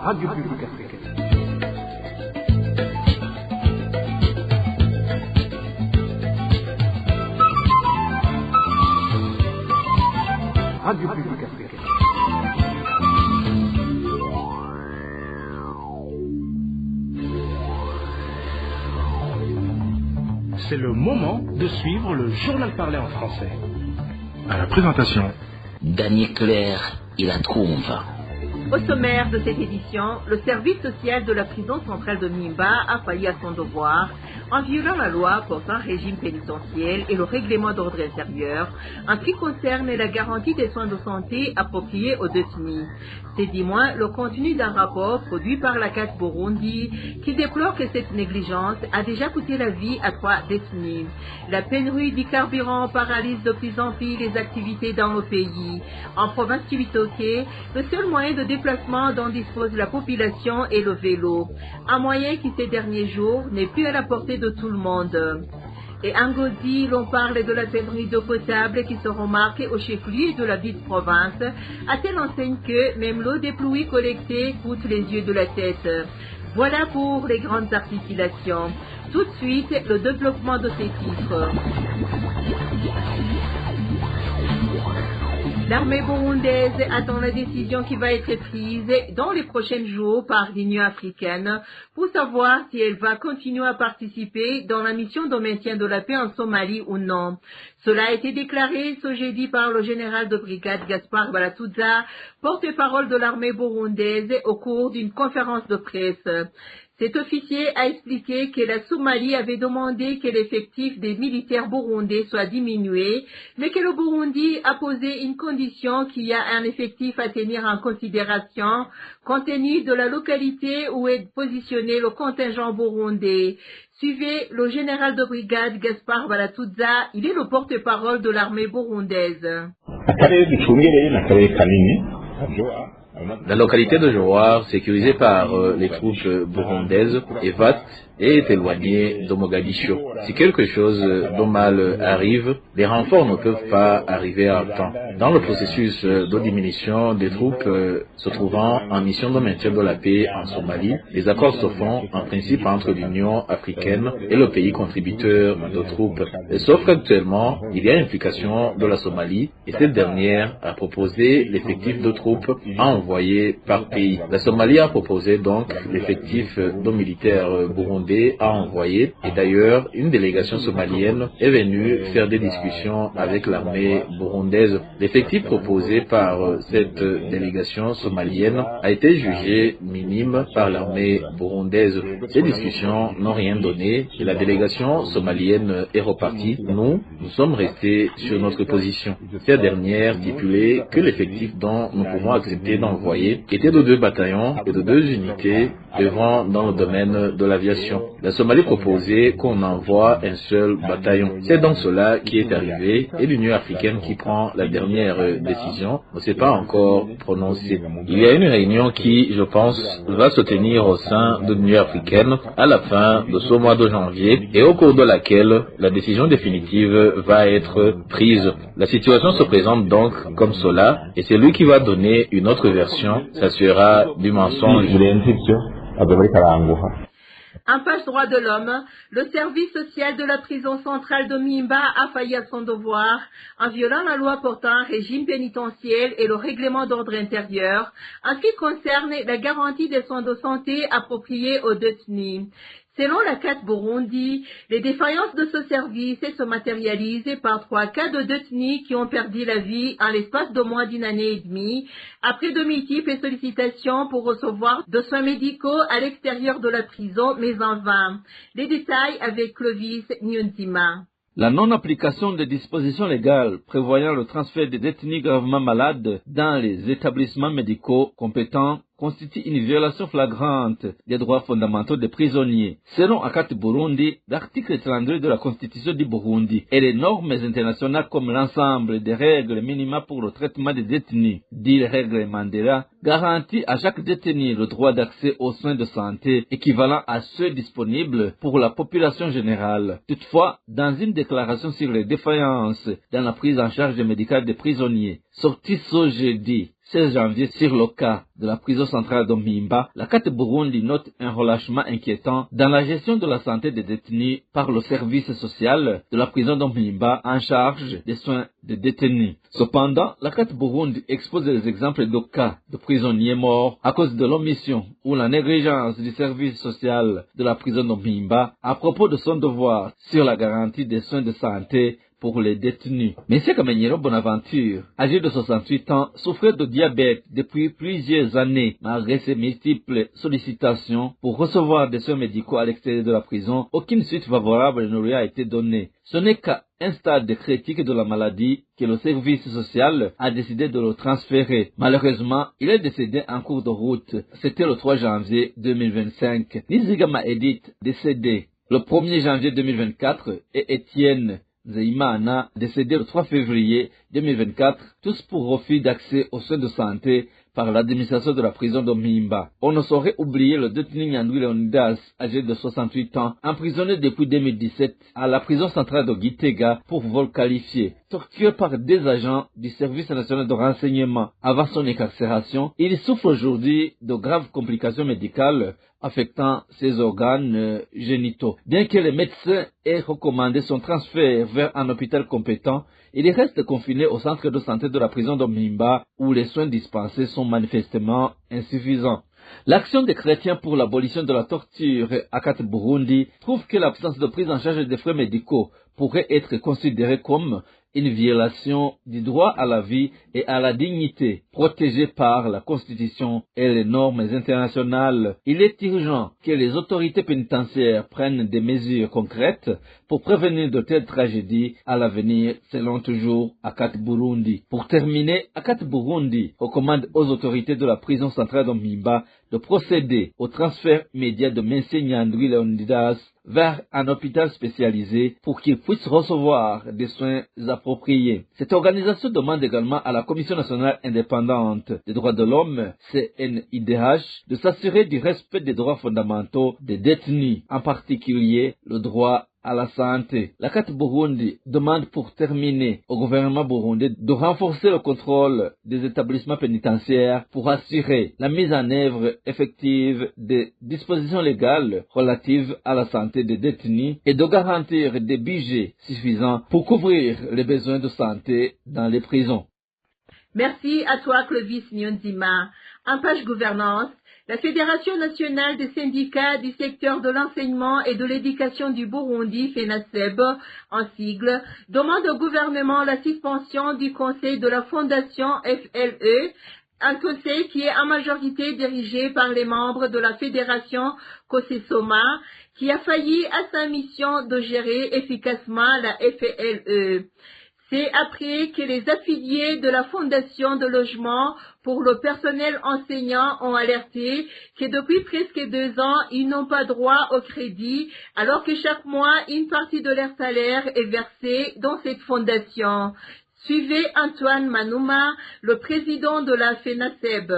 Radio Publique Africaine. Radio Publique Africaine. C'est le moment de suivre le journal parlé en français. À la présentation, Daniel Claire et la Trouve. Au sommaire de cette édition, le service social de la prison centrale de Mimba a failli à son devoir en violant la loi portant régime pénitentiel et le règlement d'ordre intérieur en ce qui concerne la garantie des soins de santé appropriés aux détenus. C'est du moins le contenu d'un rapport produit par la CAT Burundi qui déplore que cette négligence a déjà coûté la vie à 3 détenus. La pénurie du carburant paralyse de plus en plus les activités dans le pays. En province du Cibitoke, le seul moyen de déplacement dont dispose la population est le vélo, un moyen qui ces derniers jours n'est plus à la portée de tout le monde. Et en Godi, l'on parle de la pénurie d'eau potable qui se remarque au chef-lieu de la ville de province, à telle enseigne que même l'eau des pluies collectée coûte les yeux de la tête. Voilà pour les grandes articulations. Tout de suite, le développement de ces titres. L'armée burundaise attend la décision qui va être prise dans les prochains jours par l'Union africaine pour savoir si elle va continuer à participer dans la mission de maintien de la paix en Somalie ou non. Cela a été déclaré ce jeudi par le général de brigade Gaspard Baratuza, porte-parole de l'armée burundaise au cours d'une conférence de presse. Cet officier a expliqué que la Somalie avait demandé que l'effectif des militaires burundais soit diminué, mais que le Burundi a posé une condition qu'il y a un effectif à tenir en considération compte tenu de la localité où est positionné le contingent burundais. Suivez le général de brigade Gaspard Baratuza, il est le porte-parole de l'armée burundaise. La localité de Jowar, sécurisée par les troupes burundaises, est vaste et est éloignée de Mogadiscio. Si quelque chose de mal arrive, les renforts ne peuvent pas arriver à temps. Dans le processus de diminution des troupes se trouvant en mission de maintien de la paix en Somalie, les accords se font en principe entre l'Union africaine et le pays contributeur de troupes. Sauf qu'actuellement, il y a implication de la Somalie et cette dernière a proposé l'effectif de troupes à envoyer par pays. La Somalie a proposé donc l'effectif de militaires burundais à envoyer et d'ailleurs une délégation somalienne est venue faire des discussions avec l'armée burundaise. L'effectif proposé par cette délégation somalienne a été jugé minime par l'armée burundaise. Ces discussions n'ont rien donné et la délégation somalienne est repartie. Nous sommes restés sur notre position. Cette dernière stipulait que l'effectif dont nous pouvons accepter d'envoyer était de 2 bataillons et de 2 unités œuvrant dans le domaine de l'aviation. La Somalie proposait qu'on envoie un seul bataillon. C'est donc cela qui est arrivé et l'Union africaine qui prend la dernière décision ne s'est pas encore prononcée. Il y a une réunion qui, je pense, va se tenir au sein de l'Union africaine à la fin de ce mois de janvier et au cours de laquelle la décision définitive va être prise. La situation se présente donc comme cela et celui qui va donner une autre version, ça sera du mensonge. En page droit de l'homme, le service social de la prison centrale de Mimba a failli à son devoir en violant la loi portant un régime pénitentiel et le règlement d'ordre intérieur en ce qui concerne la garantie des soins de santé appropriés aux détenus. Selon la CAT Burundi, les défaillances de ce service se matérialisent par 3 cas de détenus qui ont perdu la vie en l'espace de moins d'1 année et demie, après de multiples sollicitations pour recevoir de soins médicaux à l'extérieur de la prison, mais en vain. Les détails avec Clovis Nyunzima. La non-application des dispositions légales prévoyant le transfert des détenus gravement malades dans les établissements médicaux compétents constitue une violation flagrante des droits fondamentaux des prisonniers. Selon Akat Burundi, l'article 32 de la Constitution du Burundi et les normes internationales comme l'ensemble des règles minimales pour le traitement des détenus, dit les règles Mandela, garantit à chaque détenu le droit d'accès aux soins de santé équivalent à ceux disponibles pour la population générale. Toutefois, dans une déclaration sur les défaillances dans la prise en charge médicale des prisonniers, sortie ce jeudi, 16 janvier sur le cas de la prison centrale de Mpimba, la CAT Burundi note un relâchement inquiétant dans la gestion de la santé des détenus par le service social de la prison de Mpimba en charge des soins des détenus. Cependant, la CAT Burundi expose des exemples de cas de prisonniers morts à cause de l'omission ou la négligence du service social de la prison de Mpimba à propos de son devoir sur la garantie des soins de santé pour les détenus. M. Kamenyero Bonaventure, âgé de 68 ans, souffrait de diabète depuis plusieurs années. Malgré ses multiples sollicitations pour recevoir des soins médicaux à l'extérieur de la prison, aucune suite favorable ne lui a été donnée. Ce n'est qu'à un stade critique de la maladie que le service social a décidé de le transférer. Malheureusement, il est décédé en cours de route. C'était le 3 janvier 2025. Nizigama Edith, décédé le 1er janvier 2024, et Étienne Zeimana, décédé le 3 février 2024, tous pour refus d'accès aux soins de santé par l'administration de la prison de Mpimba. On ne saurait oublier le détenu Nyandwi Leonidas, âgé de 68 ans, emprisonné depuis 2017 à la prison centrale de Gitega pour vol qualifié. Torturé par des agents du service national de renseignement avant son incarcération, il souffre aujourd'hui de graves complications médicales affectant ses organes génitaux. Bien que les médecins aient recommandé son transfert vers un hôpital compétent, il reste confiné au centre de santé de la prison de Mpimba où les soins dispensés sont manifestement insuffisants. L'action des chrétiens pour l'abolition de la torture à CAT Burundi trouve que l'absence de prise en charge des frais médicaux pourrait être considérée comme une violation du droit à la vie et à la dignité protégée par la Constitution et les normes internationales. Il est urgent que les autorités pénitentiaires prennent des mesures concrètes pour prévenir de telles tragédies à l'avenir, selon toujours ACAT Burundi. Pour terminer, ACAT Burundi recommande aux autorités de la prison centrale de Mpimba de procéder au transfert immédiat de M. Nyandwi Leonidas vers un hôpital spécialisé pour qu'il puisse recevoir des soins appropriés. Cette organisation demande également à la Commission nationale indépendante des droits de l'homme, CNIDH, de s'assurer du respect des droits fondamentaux des détenus, en particulier le droit à la santé. La CAT Burundi demande pour terminer au gouvernement burundais de renforcer le contrôle des établissements pénitentiaires pour assurer la mise en œuvre effective des dispositions légales relatives à la santé des détenus et de garantir des budgets suffisants pour couvrir les besoins de santé dans les prisons. Merci à toi, Clovis Nyonzima. En page gouvernance, la Fédération nationale des syndicats du secteur de l'enseignement et de l'éducation du Burundi, FENASEB, en sigle, demande au gouvernement la suspension du conseil de la fondation FLE, un conseil qui est en majorité dirigé par les membres de la fédération COSESOMA, qui a failli à sa mission de gérer efficacement la FLE. C'est après que les affiliés de la Fondation de logement pour le personnel enseignant ont alerté que depuis presque 2 ans, ils n'ont pas droit au crédit, alors que chaque mois, une partie de leur salaire est versée dans cette fondation. Suivez Antoine Manouma, le président de la FENASEB.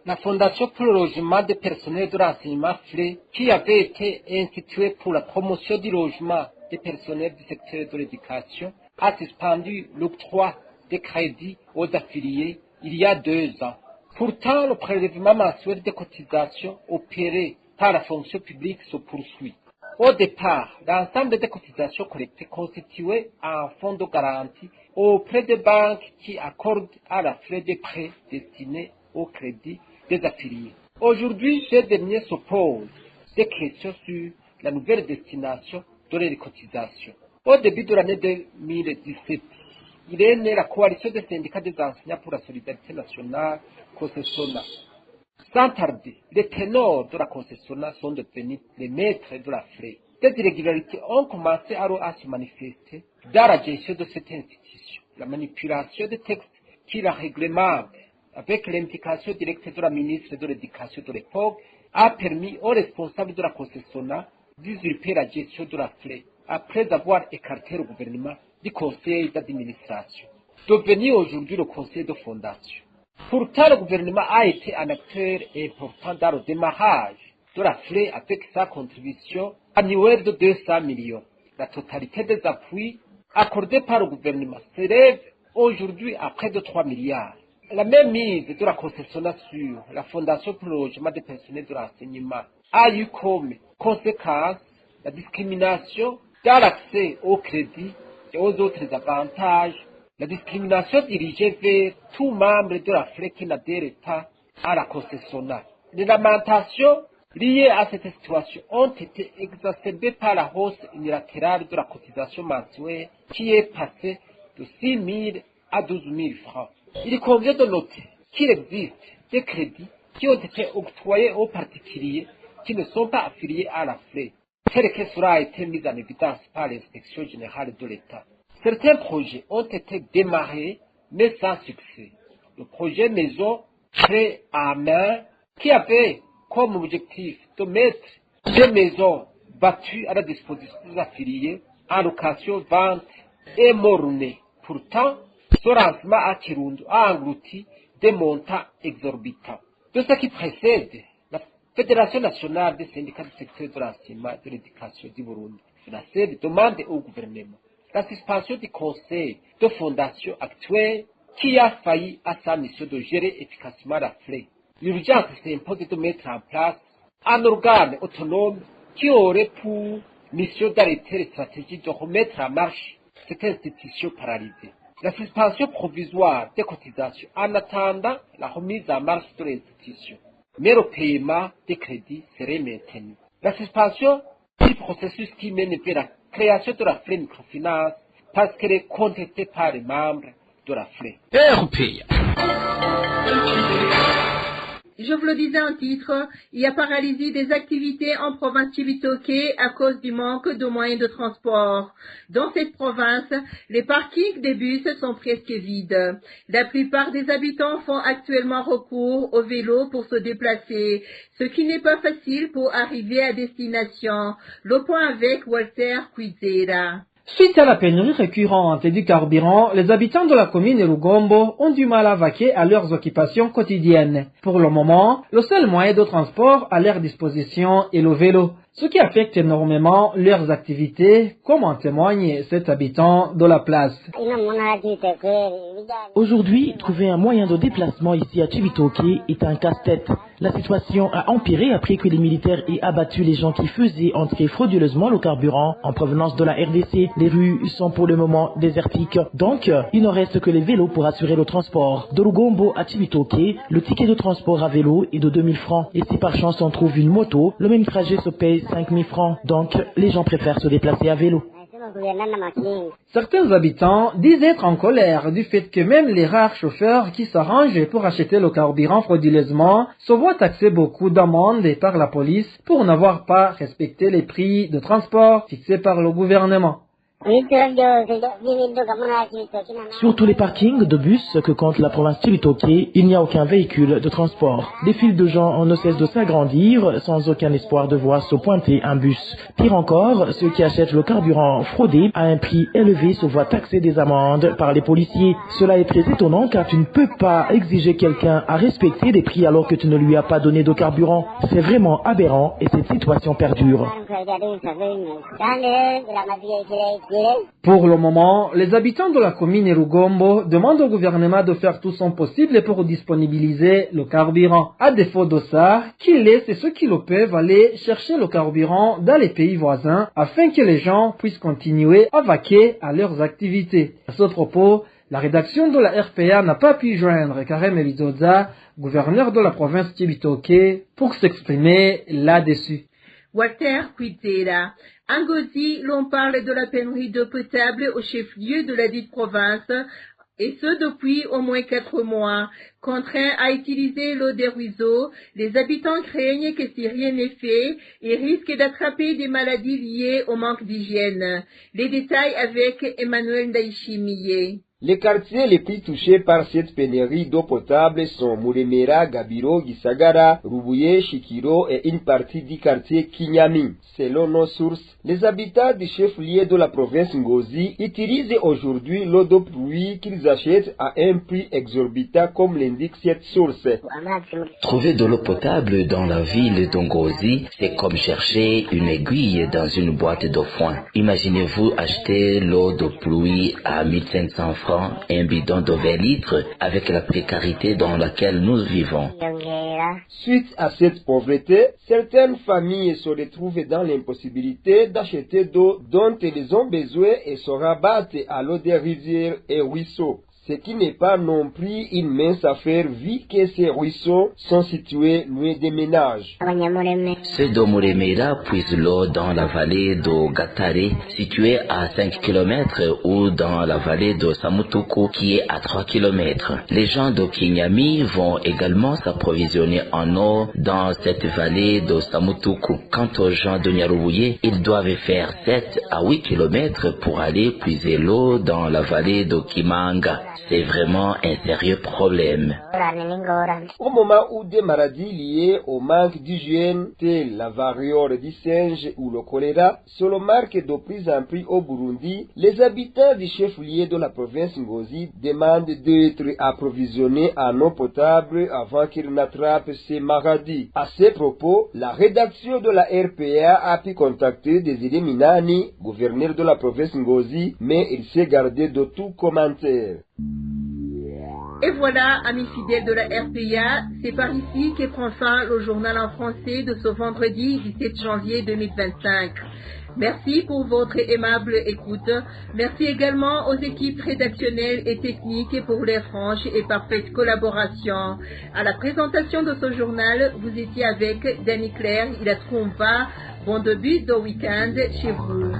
La Fondation pour le logement des personnels de l'enseignement FLE, qui avait été instituée pour la promotion du logement des personnels du secteur de l'éducation, a suspendu l'octroi des crédits aux affiliés il y a 2 ans. Pourtant, le prélèvement mensuel des cotisations opéré par la fonction publique se poursuit. Au départ, l'ensemble des cotisations collectées constituait un fonds de garantie auprès des banques qui accordent à la FLE des prêts destinés au crédit des affiliés. Aujourd'hui, ces derniers se posent des questions sur la nouvelle destination de les cotisations. Au début de l'année 2017, il est né la coalition des syndicats des enseignants pour la solidarité nationale, COSESONA. Sans tarder, les ténors de la COSESONA sont devenus les maîtres de la FLE. Des irrégularités ont commencé alors à se manifester dans la gestion de cette institution. La manipulation des textes qui la réglementent, avec l'implication directe de la ministre de l'Éducation de l'époque, a permis aux responsables de la COSESONA d'usurper la gestion de la FLE, après avoir écarté le gouvernement du conseil d'administration, devenu aujourd'hui le conseil de fondation. Pourtant, le gouvernement a été un acteur important dans le démarrage de la FLE avec sa contribution annuelle de 200 millions. La totalité des appuis accordés par le gouvernement s'élève aujourd'hui à près de 3 milliards. La même mise de la concessionnaire sur la Fondation pour le logement des personnels de l'enseignement a eu comme conséquence la discrimination dans l'accès au crédit et aux autres avantages, la discrimination dirigée vers tout membre de la FLE qui n'adhère pas à la concessionnaire. Les lamentations liées à cette situation ont été exacerbées par la hausse unilatérale de la cotisation mensuelle qui est passée de 6 000 à 12 000 francs. Il convient de noter qu'il existe des crédits qui ont été octroyés aux particuliers qui ne sont pas affiliés à la FLE, tel que cela a été mis en évidence par l'inspection générale de l'État. Certains projets ont été démarrés, mais sans succès. Le projet Maison Prêt à main, qui avait comme objectif de mettre des maisons battues à la disposition des affiliés, en location, vente et mornée. Pourtant, ce lancement à Kirundo a englouti des montants exorbitants. De ce qui précède, la Fédération nationale des syndicats du secteur de l'enseignement et de l'éducation du Burundi, FENASEB, demande au gouvernement la suspension du conseil de fondation actuel qui a failli à sa mission de gérer efficacement la FLE. L'urgence s'impose de mettre en place un organe autonome qui aurait pour mission d'arrêter les stratégies de remettre en marche cette institution paralysée. La suspension provisoire des cotisations en attendant la remise en marche de l'institution. Mais le paiement des crédits serait maintenu. La suspension du processus qui mène vers la création de la FLE microfinance parce qu'elle est contestée par les membres de la FLE. Je vous le disais en titre, il y a paralysie des activités en province Cibitoke à cause du manque de moyens de transport. Dans cette province, les parkings des bus sont presque vides. La plupart des habitants font actuellement recours au vélo pour se déplacer, ce qui n'est pas facile pour arriver à destination. Le point avec Walter Kwizera. Suite à la pénurie récurrente du carburant, les habitants de la commune de Rugombo ont du mal à vaquer à leurs occupations quotidiennes. Pour le moment, le seul moyen de transport à leur disposition est le vélo, ce qui affecte énormément leurs activités, comme en témoigne cet habitant de la place. Aujourd'hui, trouver un moyen de déplacement ici à Cibitoke est un casse-tête. La situation a empiré après que les militaires aient abattu les gens qui faisaient entrer frauduleusement le carburant en provenance de la RDC. Les rues sont pour le moment désertiques, donc il ne reste que les vélos pour assurer le transport. De Rugombo à Cibitoke, le ticket de transport à vélo est de 2000 francs. Et si par chance on trouve une moto, le même trajet se paye 5000 francs. Donc les gens préfèrent se déplacer à vélo. Certains habitants disent être en colère du fait que même les rares chauffeurs qui s'arrangent pour acheter le carburant frauduleusement se voient taxer beaucoup d'amendes par la police pour n'avoir pas respecté les prix de transport fixés par le gouvernement. Sur tous les parkings de bus que compte la province Cibitoke, il n'y a aucun véhicule de transport. Des files de gens ne cessent de s'agrandir sans aucun espoir de voir se pointer un bus. Pire encore, ceux qui achètent le carburant fraudé à un prix élevé se voient taxer des amendes par les policiers. Cela est très étonnant car tu ne peux pas exiger quelqu'un à respecter des prix alors que tu ne lui as pas donné de carburant. C'est vraiment aberrant et cette situation perdure. Pour le moment, les habitants de la commune Rugombo demandent au gouvernement de faire tout son possible pour disponibiliser le carburant. À défaut de ça, qu'ils laissent ceux qui le peuvent aller chercher le carburant dans les pays voisins afin que les gens puissent continuer à vaquer à leurs activités. À ce propos, la rédaction de la RPA n'a pas pu joindre Karem Ebizoza, gouverneur de la province Cibitoke, pour s'exprimer là-dessus. Walter Kwizera. En Gozi, l'on parle de la pénurie d'eau potable au chef-lieu de la dite province, et ce depuis au moins 4 mois. Contraints à utiliser l'eau des ruisseaux, les habitants craignent que si rien n'est fait, ils risquent d'attraper des maladies liées au manque d'hygiène. Les détails avec Emmanuel Ndaïchimiye. Les quartiers les plus touchés par cette pénurie d'eau potable sont Muremera, Gabiro, Gisagara, Rubuye, Shikiro et une partie du quartier Kinyami. Selon nos sources, les habitants du chef-lieu de la province Ngozi utilisent aujourd'hui l'eau de pluie qu'ils achètent à un prix exorbitant comme l'indique cette source. Trouver de l'eau potable dans la ville d'Ongozi, c'est comme chercher une aiguille dans une boîte de foin. Imaginez-vous acheter l'eau de pluie à 1500 francs carburant et un bidon de 20 litres avec la précarité dans laquelle nous vivons. Suite à cette pauvreté, certaines familles se retrouvent dans l'impossibilité d'acheter d'eau dont elles ont besoin et se rabattent à l'eau des rivières et ruisseaux. Ce qui n'est pas non plus une mince affaire vu que ces ruisseaux sont situés loin des ménages. Ceux de Muremera puisent l'eau dans la vallée de Gatare, située à 5 km, ou dans la vallée de Samutuku, qui est à 3 km. Les gens de Kinyami vont également s'approvisionner en eau dans cette vallée de Samutuku. Quant aux gens de Nyarubuye, ils doivent faire 7 à 8 km pour aller puiser l'eau dans la vallée de Kimanga. C'est vraiment un sérieux problème. Au moment où des maladies liées au manque d'hygiène, telles la variole du singe ou le choléra, se remarquent de plus en plus au Burundi, les habitants du chef-lieu de la province Ngozi demandent d'être approvisionnés en eau potable avant qu'ils n'attrapent ces maladies. À ces propos, la rédaction de la RPA a pu contacter Désiré Minani, gouverneur de la province Ngozi, mais il s'est gardé de tout commentaire. Et voilà, amis fidèles de la RPA, c'est par ici qu'est prend fin le journal en français de ce vendredi 17 janvier 2025. Merci pour votre aimable écoute. Merci également aux équipes rédactionnelles et techniques pour leur franche et parfaite collaboration. À la présentation de ce journal, vous étiez avec Danny Claire, il a trouvé bon début de week-end chez vous.